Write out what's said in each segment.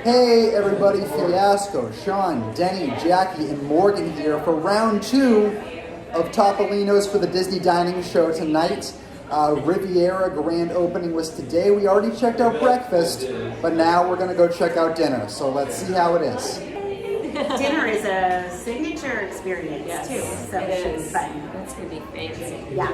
Hey everybody, Fiasco, Sean, Denny, Jackie, and Morgan here for round 2 of Topolino's for the Disney Dining Show tonight. Riviera grand opening was today. We already checked out breakfast, but now we're going to go check out dinner. So let's see how it is. Dinner is a signature experience too, so it should be fun. It's going to be fancy. Yeah.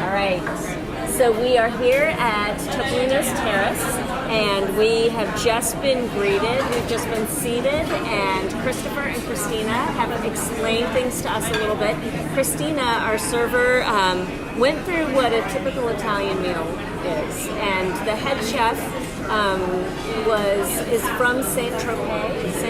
All right, so we are here at Topolino's Terrace, and we have just been greeted. We've just been seated, and Christopher and Christina have explained things to us a little bit. Christina, our server, went through what a typical Italian meal is, and the head chef is from Saint-Tropez,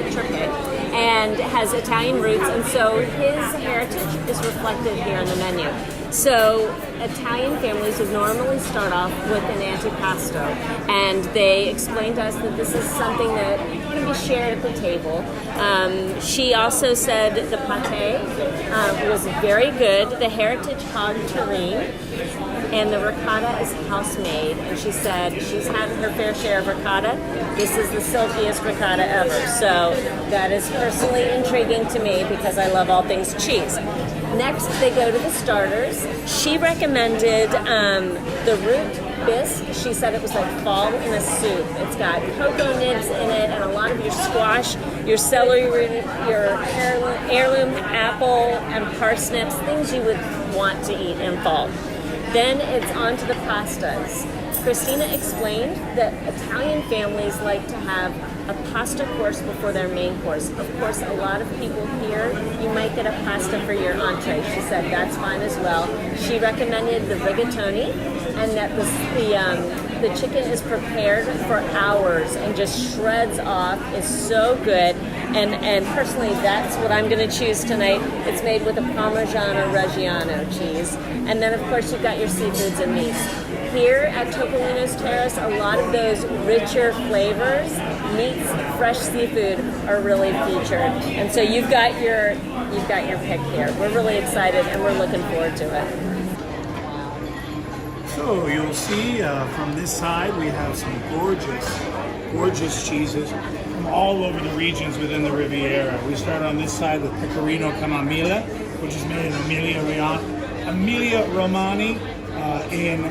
and has Italian roots, and so his heritage is reflected here on the menu. So Italian families would normally start off with an antipasto, and they explained to us that this is something that can be shared at the table. She also said the pate was very good, the heritage hog terrine, and the ricotta is house-made. And she said she's had her fair share of ricotta. This is the silkiest ricotta ever. So that is personally intriguing to me because I love all things cheese. Next, they go to the starters. She recommended the root bisque. She said it was like fall in a soup. It's got cocoa nibs in it and a lot of your squash, your celery root, your heirloom apple and parsnips, things you would want to eat in fall. Then it's on to the pastas. Christina explained that Italian families like to have a pasta course before their main course. Of course, a lot of people here, you might get a pasta for your entree. She said that's fine as well. She recommended the rigatoni, and that the chicken is prepared for hours and just shreds off. It's so good. And personally, that's what I'm going to choose tonight. It's made with a Parmigiano Reggiano cheese. And then, of course, you've got your seafoods and meats. Here at Topolino's Terrace, a lot of those richer flavors, meats, fresh seafood, are really featured. And so you've got your pick here. We're really excited, and we're looking forward to it. So you'll see from this side we have some gorgeous cheeses from all over the regions within the Riviera. We start on this side with Pecorino Camamilla, which is made in Emilia Romagna in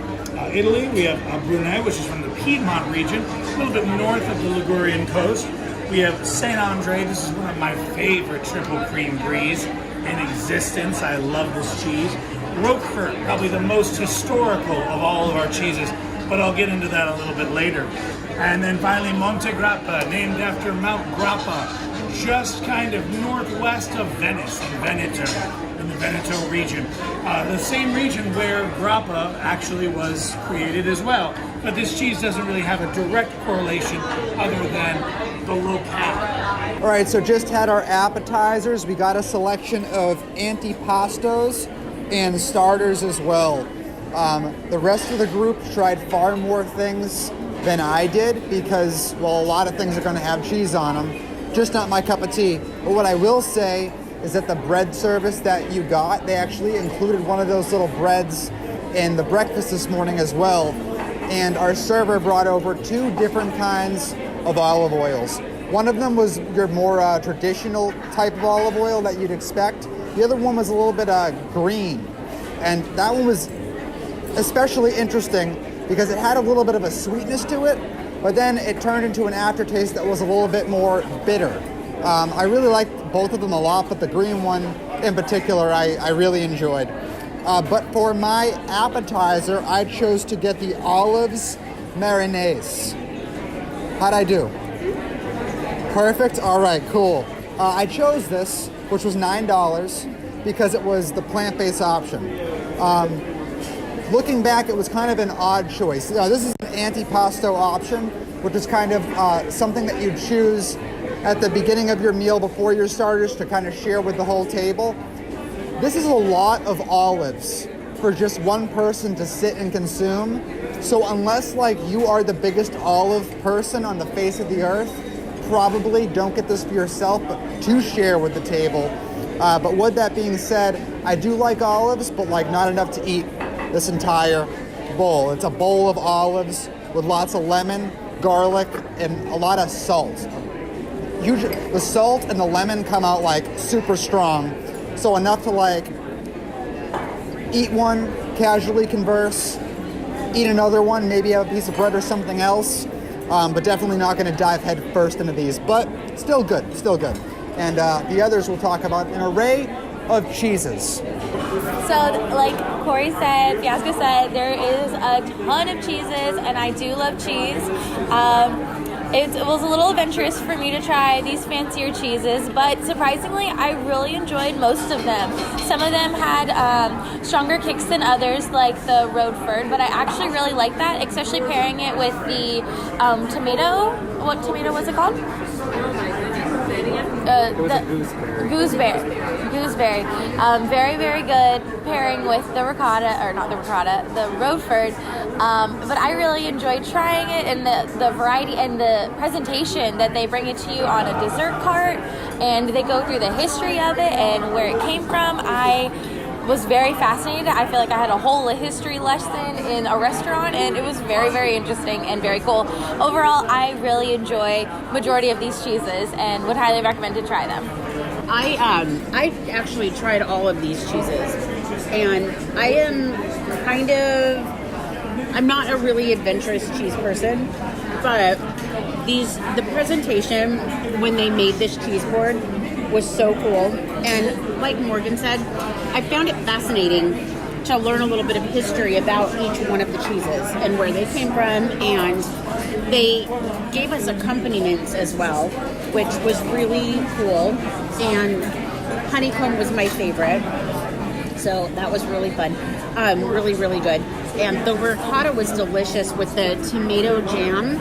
Italy. We have Brunet, which is from the Piedmont region, a little bit north of the Ligurian coast. We have Saint Andre. This is one of my favorite triple cream bries in existence. I love this cheese. Roquefort, probably the most historical of all of our cheeses, but I'll get into that a little bit later. And then finally, Monte Grappa, named after Mount Grappa, just kind of northwest of Venice, in the Veneto region. The same region where Grappa actually was created as well. But this cheese doesn't really have a direct correlation other than the locale. All right, so just had our appetizers. We got a selection of antipastos and starters as well. The rest of the group tried far more things than I did because, well, a lot of things are going to have cheese on them. Just not my cup of tea. But what I will say is that the bread service that you got, they actually included one of those little breads in the breakfast this morning as well. And our server brought over 2 different kinds of olive oils. One of them was your more traditional type of olive oil that you'd expect. The other one was a little bit green. And that one was especially interesting because it had a little bit of a sweetness to it, but then it turned into an aftertaste that was a little bit more bitter. I really liked both of them a lot, but the green one in particular I really enjoyed. But for my appetizer, I chose to get the olives marinades. How'd I do? Perfect? All right, cool. I chose this, which was $9, because it was the plant-based option. Looking back, it was kind of an odd choice. This is an antipasto option, which is kind of something that you choose at the beginning of your meal before your starters to kind of share with the whole table. This is a lot of olives for just one person to sit and consume. So unless like you are the biggest olive person on the face of the earth, probably don't get this for yourself, but to share with the table. But with that being said, I do like olives, but like not enough to eat this entire bowl. It's a bowl of olives with lots of lemon, garlic, and a lot of salt. Usually, the salt and the lemon come out like super strong, so enough to like eat one, casually converse, eat another one, maybe have a piece of bread or something else, but definitely not going to dive head first into these, but still good. And the others we'll talk about an array of cheeses. So, like Corey said, Fiasco said, there is a ton of cheeses, and I do love cheese. It was a little adventurous for me to try these fancier cheeses, but surprisingly, I really enjoyed most of them. Some of them had stronger kicks than others, like the Roadford, but I actually really like that, especially pairing it with the tomato. What tomato was it called? It was a gooseberry. Gooseberry. Very, very good pairing with the ricotta, or not the ricotta, the Roadford. But I really enjoyed trying it, and the variety and the presentation that they bring it to you on a dessert cart, and they go through the history of it and where it came from. I was very fascinated. I feel like I had a whole history lesson in a restaurant, and it was very, very interesting and very cool. Overall, I really enjoy majority of these cheeses and would highly recommend to try them. I actually tried all of these cheeses, and I am I'm not a really adventurous cheese person, but the presentation when they made this cheese board was so cool. And like Morgan said, I found it fascinating to learn a little bit of history about each one of the cheeses and where they came from, and they gave us accompaniments as well, which was really cool. And honeycomb was my favorite, so that was really fun. Really, really good. And the ricotta was delicious with the tomato jam.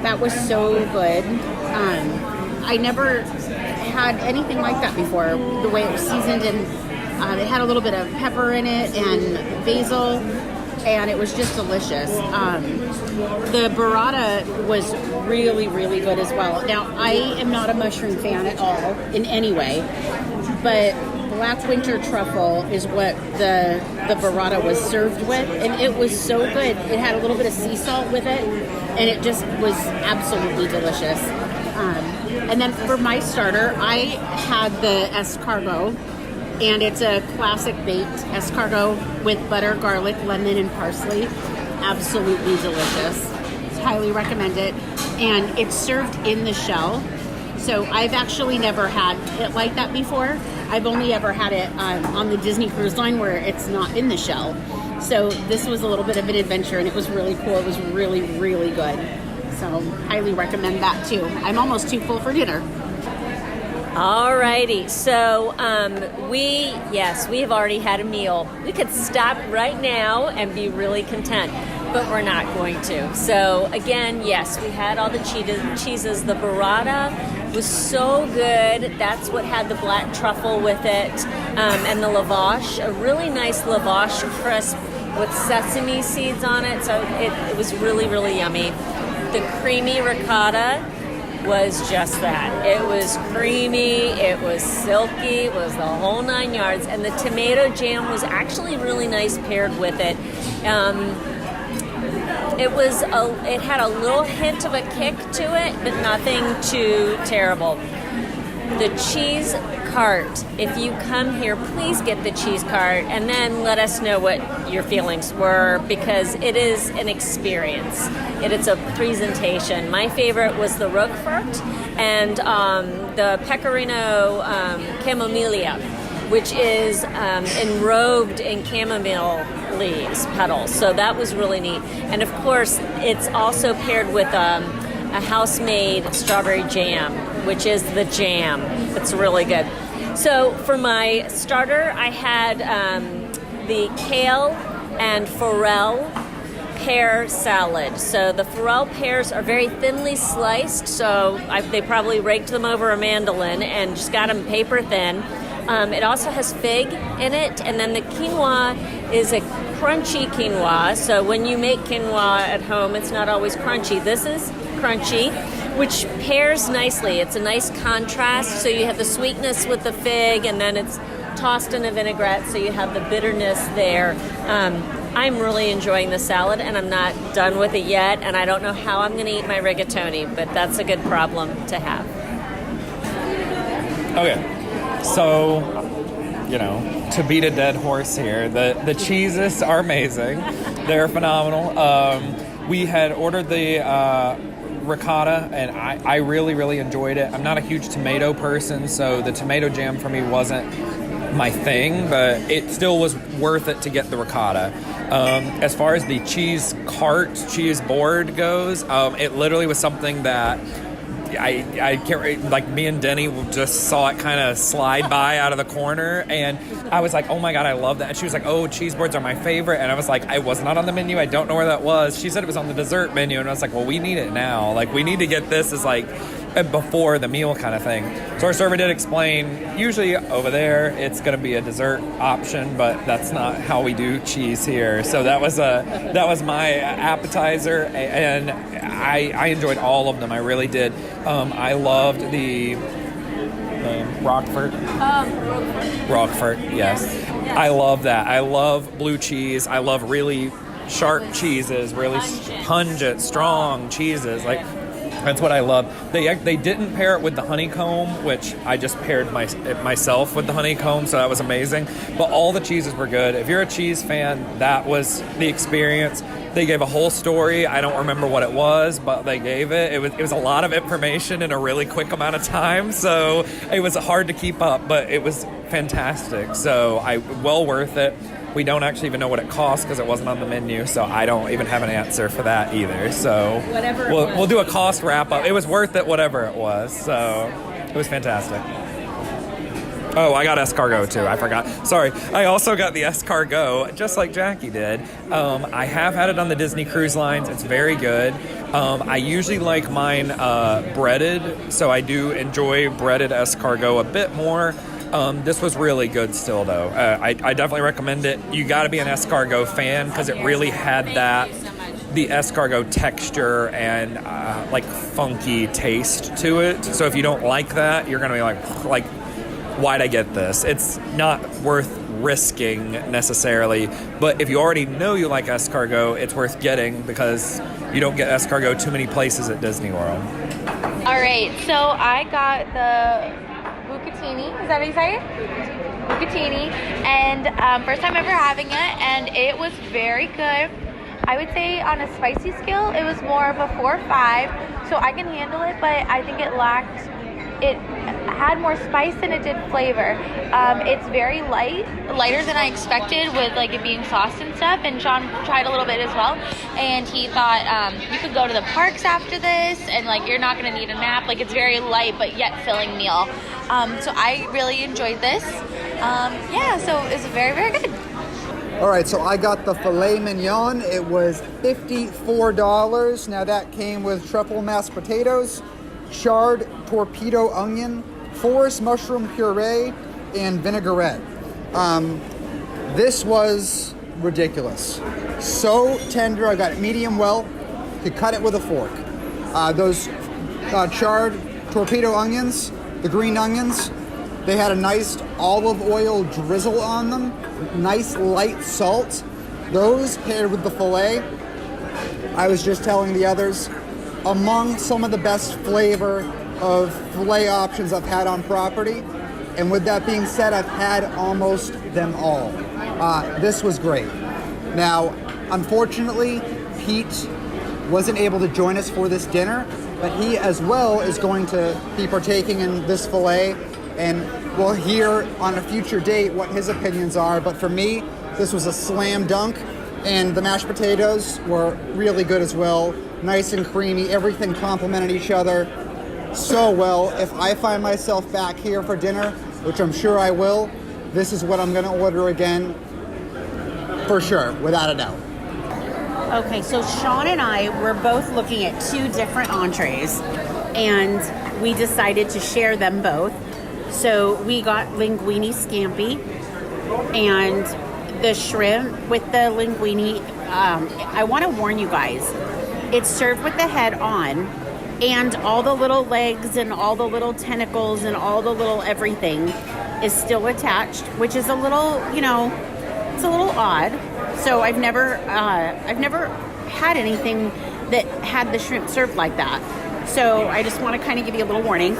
That was so good. I never had anything like that before, the way it was seasoned, and it had a little bit of pepper in it and basil, and it was just delicious. The burrata was really, really good as well. Now, I am not a mushroom fan at all in any way, but black winter truffle is what the burrata was served with, and it was so good. It had a little bit of sea salt with it, and it just was absolutely delicious. And then for my starter, I had the escargot, and it's a classic baked escargot with butter, garlic, lemon, and parsley. Absolutely delicious. Highly recommend it. And it's served in the shell. So I've actually never had it like that before. I've only ever had it on the Disney Cruise Line where it's not in the shell. So this was a little bit of an adventure, and it was really cool. It was really, really good. So highly recommend that too. I'm almost too full for dinner. Alrighty, so we have already had a meal. We could stop right now and be really content, but we're not going to. So again, yes, we had all the cheeses. The burrata was so good. That's what had the black truffle with it, and the lavash, a really nice lavash crisp with sesame seeds on it. So it was really, really yummy. The creamy ricotta was just that. It was creamy, it was silky, it was the whole 9 yards, and the tomato jam was actually really nice paired with it. It had a little hint of a kick to it, but nothing too terrible. The cheese cart, if you come here, please get the cheese cart and then let us know what your feelings were, because it is an experience. It's a presentation. My favorite was the Roquefort and the Pecorino Camellia, which is enrobed in chamomile leaves, petals. So that was really neat. And of course, it's also paired with a house-made strawberry jam, which is the jam. It's really good. So for my starter, I had the kale and forel pear salad. So the forel pears are very thinly sliced, so they probably raked them over a mandolin and just got them paper thin. It also has fig in it, and then the quinoa is a crunchy quinoa. So when you make quinoa at home, it's not always crunchy. This is crunchy, which pairs nicely. It's a nice contrast. So you have the sweetness with the fig, and then it's tossed in a vinaigrette, so you have the bitterness there. I'm really enjoying the salad, and I'm not done with it yet, and I don't know how I'm going to eat my rigatoni, but that's a good problem to have. Okay, so, to beat a dead horse here, the cheeses are amazing. They're phenomenal. We had ordered the ricotta, and I really, really enjoyed it. I'm not a huge tomato person, so the tomato jam for me wasn't my thing, but it still was worth it to get the ricotta. As far as the cheese board goes, it literally was something that I can't, like, me and Denny just saw it kind of slide by out of the corner, and I was like, oh my god, I love that. And she was like, oh, cheese boards are my favorite, and I was like, I was not on the menu, I don't know where that was. She said it was on the dessert menu, and I was like, well, we need it now. Like, we need to get this as like before the meal kind of thing. So our server did explain, usually over there it's going to be a dessert option, but that's not how we do cheese here. So that was my appetizer, and I enjoyed all of them. I really did. I loved the Roquefort. Roquefort, yes. I love that. I love blue cheese. I love really sharp cheeses, really pungent, strong cheeses. Like, that's what I love. They didn't pair it with the honeycomb, which I just paired myself with the honeycomb, so that was amazing. But all the cheeses were good. If you're a cheese fan, that was the experience. They gave a whole story. I don't remember what it was, but they gave it. It was a lot of information in a really quick amount of time, so it was hard to keep up, but it was fantastic. So well worth it. We don't actually even know what it costs because it wasn't on the menu, so I don't even have an answer for that either. So we'll do a cost wrap up. It was worth it, whatever it was. So it was fantastic. Oh, I got escargot too. I forgot. Sorry. I also got the escargot, just like Jackie did. I have had it on the Disney Cruise Lines. It's very good. I usually like mine breaded, so I do enjoy breaded escargot a bit more. This was really good still, though. I definitely recommend it. You got to be an escargot fan because it really had the escargot texture and like funky taste to it. So if you don't like that, you're going to be like, why'd I get this? It's not worth risking necessarily, but if you already know you like escargot, it's worth getting because you don't get escargot too many places at Disney World. All right, so I got the bucatini. Is that what you say? Bucatini. And first time ever having it, and it was very good. I would say on a spicy scale, it was more of a 4 or 5, so I can handle it, but I think it had more spice than it did flavor. It's very lighter than I expected with like it being sauced and stuff, and Sean tried a little bit as well, and he thought you could go to the parks after this and like you're not going to need a nap. Like, it's very light but yet filling meal. So I really enjoyed this. So it was very, very good. All right, so I got the filet mignon. It was $54. Now that came with truffle mashed potatoes, charred torpedo onion, forest mushroom puree, and vinaigrette. This was ridiculous. So tender. I got it medium well. Could cut it with a fork. Those charred torpedo onions, the green onions, they had a nice olive oil drizzle on them, nice light salt. Those paired with the filet, I was just telling the others, among some of the best flavor of filet options I've had on property. And with that being said, I've had almost them all. This was great. Now, unfortunately, Pete wasn't able to join us for this dinner, but he as well is going to be partaking in this filet, and we'll hear on a future date what his opinions are. But for me, this was a slam dunk, and the mashed potatoes were really good as well. Nice and creamy, everything complemented each other so well. If I find myself back here for dinner, which I'm sure I will, this is what I'm gonna order again, for sure, without a doubt. Okay, so Sean and I were both looking at 2 different entrees, and we decided to share them both. So we got linguine scampi, and the shrimp with the linguine, I want to warn you guys, it's served with the head on, and all the little legs and all the little tentacles and all the little everything is still attached, which is a little, it's a little odd. So I've never had anything that had the shrimp served like that. So I just want to kind of give you a little warning.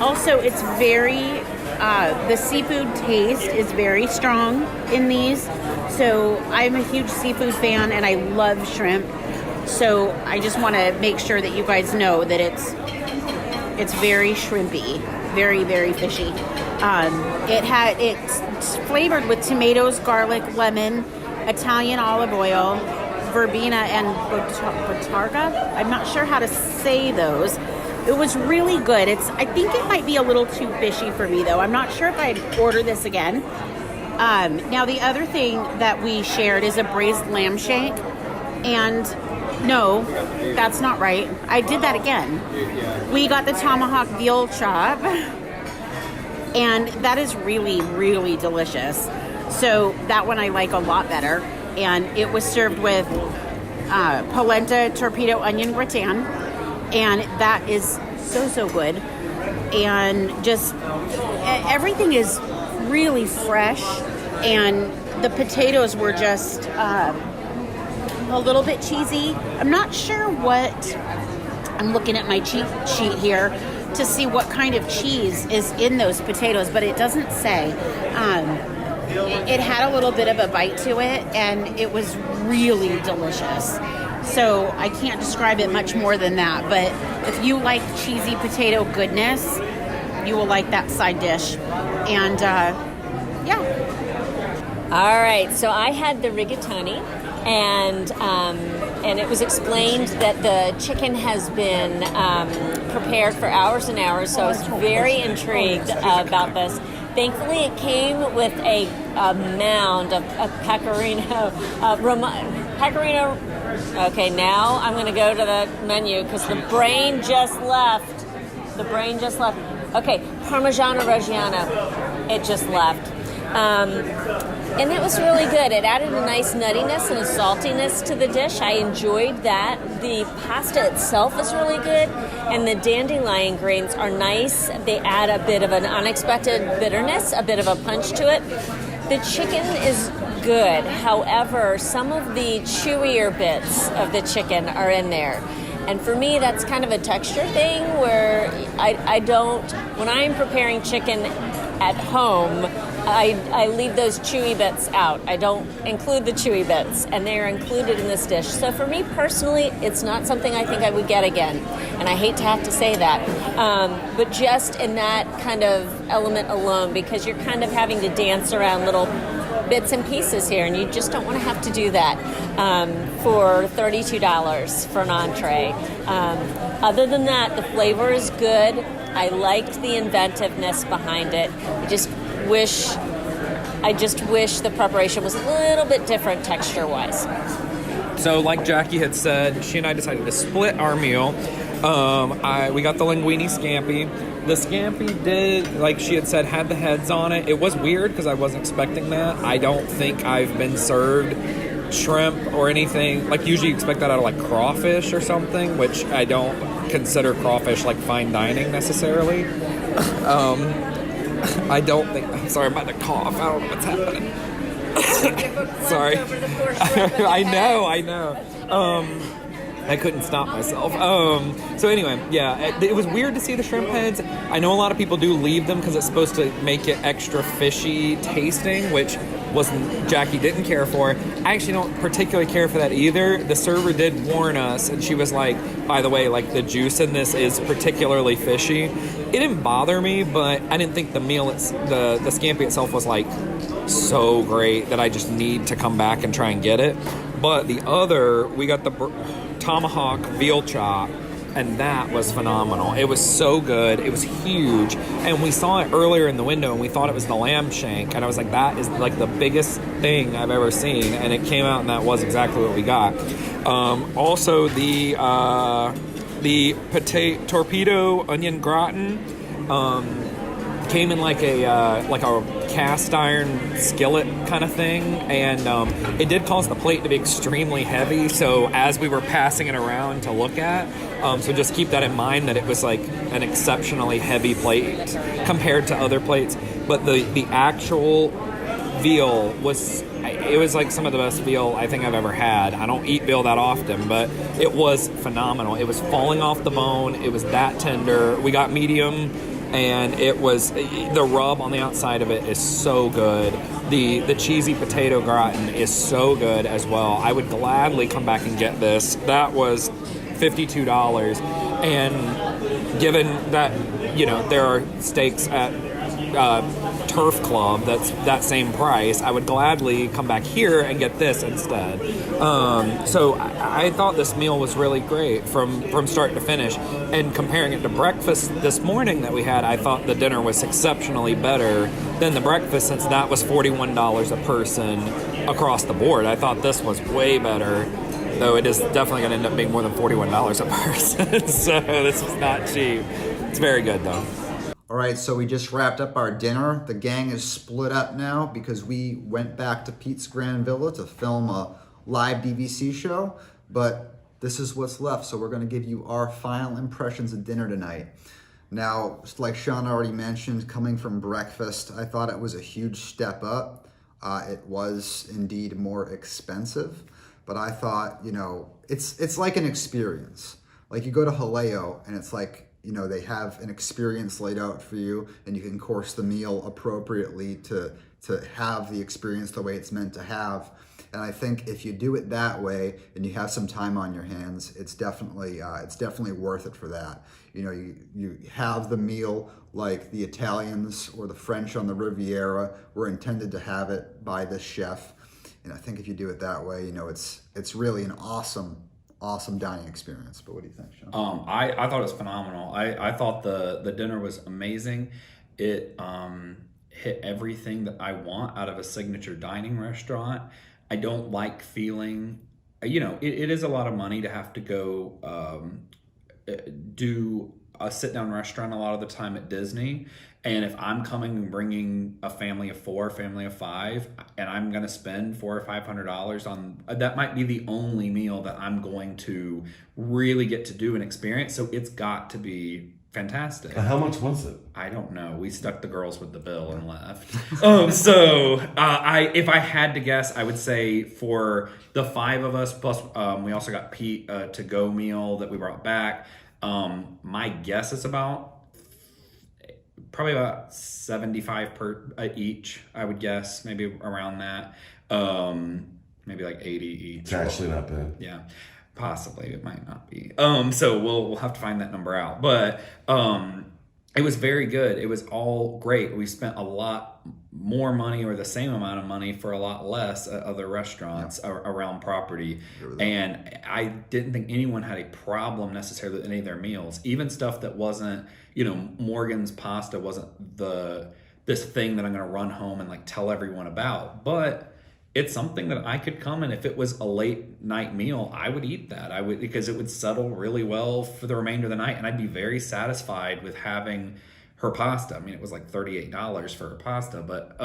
Also, it's very, the seafood taste is very strong in these. So I'm a huge seafood fan and I love shrimp. So I just want to make sure that you guys know that it's very shrimpy, very, very fishy. It's flavored with tomatoes, garlic, lemon, Italian olive oil, verbena, and botarga. I'm not sure how to say those. It was really good. I think it might be a little too fishy for me, though. I'm not sure if I'd order this again. Now, the other thing that we shared is a braised lamb shank. And no, that's not right. I did that again. We got the tomahawk veal chop. And that is really, really delicious. So that one I like a lot better. And it was served with polenta torpedo onion gratin. And that is so good. And just everything is really fresh. And the potatoes were just a little bit cheesy. I'm not sure what, I'm looking at my cheat sheet here to see what kind of cheese is in those potatoes, but it doesn't say. It had a little bit of a bite to it, and it was really delicious. So I can't describe it much more than that, but if you like cheesy potato goodness, you will like that side dish. And yeah. All right, so I had the rigatoni, and it was explained that the chicken has been prepared for hours and hours, so I was very intrigued about this. Thankfully, it came with a mound of pecorino. Pecorino. Okay, now I'm going to go to the menu because the brain just left. Okay, Parmigiano Reggiano. It just left. And it was really good. It added a nice nuttiness and a saltiness to the dish. I enjoyed that. The pasta itself is really good, and the dandelion greens are nice. They add a bit of an unexpected bitterness, a bit of a punch to it. The chicken is good. However, some of the chewier bits of the chicken are in there. And for me, that's kind of a texture thing where I don't, when I'm preparing chicken at home, I leave those chewy bits out. I don't include the chewy bits, and they are included in this dish. So for me personally, it's not something I think I would get again, and I hate to have to say that. But just in that kind of element alone, because you're kind of having to dance around little bits and pieces here, and you just don't want to have to do that for $32 for an entree. Other than that, the flavor is good. I liked the inventiveness behind it. I just wish the preparation was a little bit different texture-wise. So, like Jackie had said, she and I decided to split our meal. We got the linguine scampi. The scampi did, like she had said, had the heads on it. It was weird because I wasn't expecting that. I don't think I've been served shrimp or anything. Like, usually you expect that out of, like, crawfish or something, which I don't consider crawfish, like, fine dining necessarily. I don't think... I'm sorry, I'm about to cough. I don't know what's happening. Sorry. I know. I couldn't stop myself. So anyway, yeah, it was weird to see the shrimp heads. I know a lot of people do leave them because it's supposed to make it extra fishy tasting, which Jackie didn't care for. I actually don't particularly care for that either. The server did warn us, and she was like, by the way, like, the juice in this is particularly fishy. It didn't bother me, but I didn't think the meal, the scampi itself was like so great that I just need to come back and try and get it. But we got the tomahawk veal chop, and that was phenomenal. It was so good. It was huge, and we saw it earlier in the window, and we thought it was the lamb shank, and I was like, that is like the biggest thing I've ever seen, and it came out, and that was exactly what we got. Also, the torpedo onion gratin. came in like a cast iron skillet kind of thing, and it did cause the plate to be extremely heavy. So as we were passing it around to look at, so just keep that in mind, that it was like an exceptionally heavy plate compared to other plates. But the actual veal was like some of the best veal I think I've ever had. I don't eat veal that often, but it was phenomenal. It was falling off the bone. It was that tender. We got medium, and it was, the rub on the outside of it is so good. The cheesy potato gratin is so good as well. I would gladly come back and get this. That was $52, and given that, you know, there are steaks at Turf Club that's that same price, I would gladly come back here and get this instead. So I thought this meal was really great from start to finish, and comparing it to breakfast this morning that we had, I thought the dinner was exceptionally better than the breakfast, since that was $41 a person across the board. I thought this was way better, though it is definitely going to end up being more than $41 a person. So this was not cheap. It's very good though. All right, so we just wrapped up our dinner. The gang is split up now because we went back to Pete's Grand Villa to film a live DVC show, but this is what's left. So we're gonna give you our final impressions of dinner tonight. Now, like Sean already mentioned, coming from breakfast, I thought it was a huge step up. It was indeed more expensive, but I thought, you know, it's like an experience. Like you go to Haleo and it's like, you know, they have an experience laid out for you, and you can course the meal appropriately to have the experience the way it's meant to have. And I think if you do it that way and you have some time on your hands, it's definitely worth it for that. You know, you have the meal like the Italians or the French on the Riviera were intended to have it by this chef. And I think if you do it that way, you know, it's really an awesome dining experience. But what do you think, Sean? I thought it was phenomenal. I thought the dinner was amazing. It hit everything that I want out of a signature dining restaurant. I don't like feeling, you know, it is a lot of money to have to go do a sit-down restaurant a lot of the time at Disney. And if I'm coming and bringing a family of 4, family of 5, and I'm going to spend $400 or $500 on, that might be the only meal that I'm going to really get to do and experience. So it's got to be fantastic. How much was it? I don't know. We stuck the girls with the bill and left. If I had to guess, I would say for the 5 of us, plus we also got Pete a to-go meal that we brought back. My guess is probably about $75 per each, I would guess, maybe around that. Maybe like $80 each. It's actually not bad. Yeah, possibly. It might not be. So we'll have to find that number out. But it was very good. It was all great. We spent a lot more money or the same amount of money for a lot less at other restaurants around property. And I didn't think anyone had a problem necessarily with any of their meals. Even stuff that wasn't, you know, Morgan's pasta wasn't this thing that I'm going to run home and like tell everyone about. But it's something that I could come, and if it was a late night meal, I would eat that. I would, because it would settle really well for the remainder of the night, and I'd be very satisfied with having her pasta. I mean, it was like $38 for her pasta, but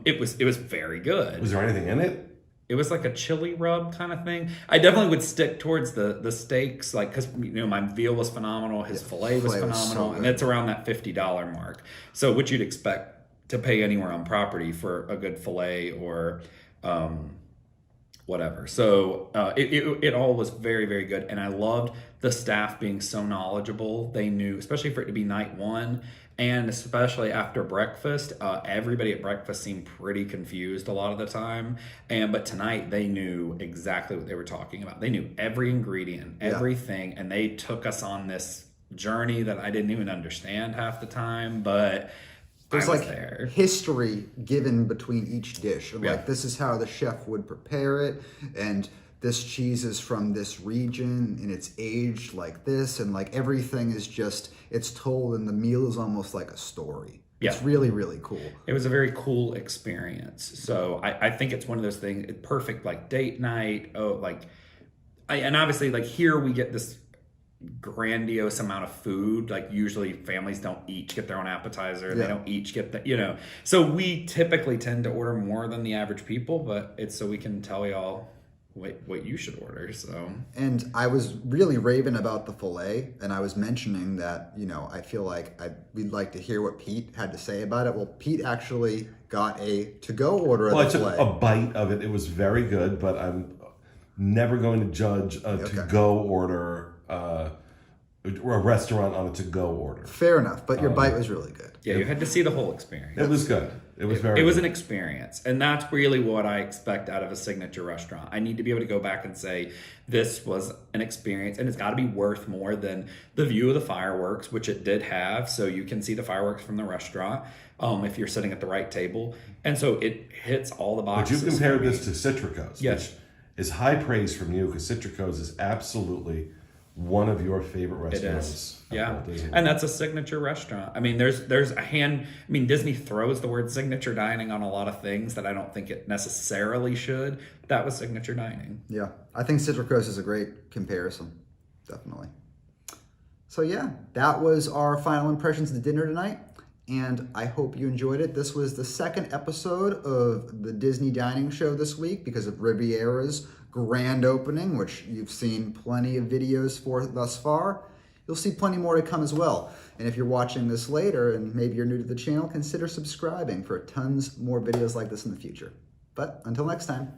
it was very good. Was there anything in it? It was like a chili rub kind of thing. I definitely would stick towards the steaks, like, because, you know, my veal was phenomenal, his filet was phenomenal, and it's around that $50 mark. So what you'd expect to pay anywhere on property for a good filet or whatever. So it all was very, very good, and I loved the staff being so knowledgeable. They knew, especially for it to be night 1. And especially after breakfast, everybody at breakfast seemed pretty confused a lot of the time. But tonight they knew exactly what they were talking about. They knew every ingredient, everything, and they took us on this journey that I didn't even understand half the time. But there's like history given between each dish. And like, this is how the chef would prepare it, and this cheese is from this region and it's aged like this, and like everything is just, it's told, and the meal is almost like a story. It's really, really cool. It was a very cool experience. So I think it's one of those things, perfect like date night. And obviously like here we get this grandiose amount of food. Like usually families don't each get their own appetizer. They don't each get the, so we typically tend to order more than the average people, but it's so we can tell y'all what you should order. So, and I was really raving about the filet, and I was mentioning that I feel like we'd like to hear what Pete had to say about it. Well, Pete actually got a to-go order of the filet. I took a bite of it. It was very good, but I'm never going to judge a to-go order, or a restaurant on a to-go order. Fair enough, but your bite was really good. Yeah, you had to see the whole experience. It was good. It was It was an experience, and that's really what I expect out of a signature restaurant. I need to be able to go back and say, this was an experience, and it's got to be worth more than the view of the fireworks, which it did have, so you can see the fireworks from the restaurant if you're sitting at the right table. And so it hits all the boxes. But you compared this to Citrico's, yes, which is high praise from you, because Citrico's is absolutely one of your favorite restaurants. It is. And that's a signature restaurant. I mean, there's a hand. I mean, Disney throws the word signature dining on a lot of things that I don't think it necessarily should. That was signature dining. Yeah, I think Citrico's is a great comparison, definitely. So yeah, that was our final impressions of the dinner tonight, and I hope you enjoyed it. This was the second episode of the Disney Dining Show this week because of Riviera's grand opening, which you've seen plenty of videos for thus far. You'll see plenty more to come as well. And if you're watching this later and maybe you're new to the channel, consider subscribing for tons more videos like this in the future. But until next time.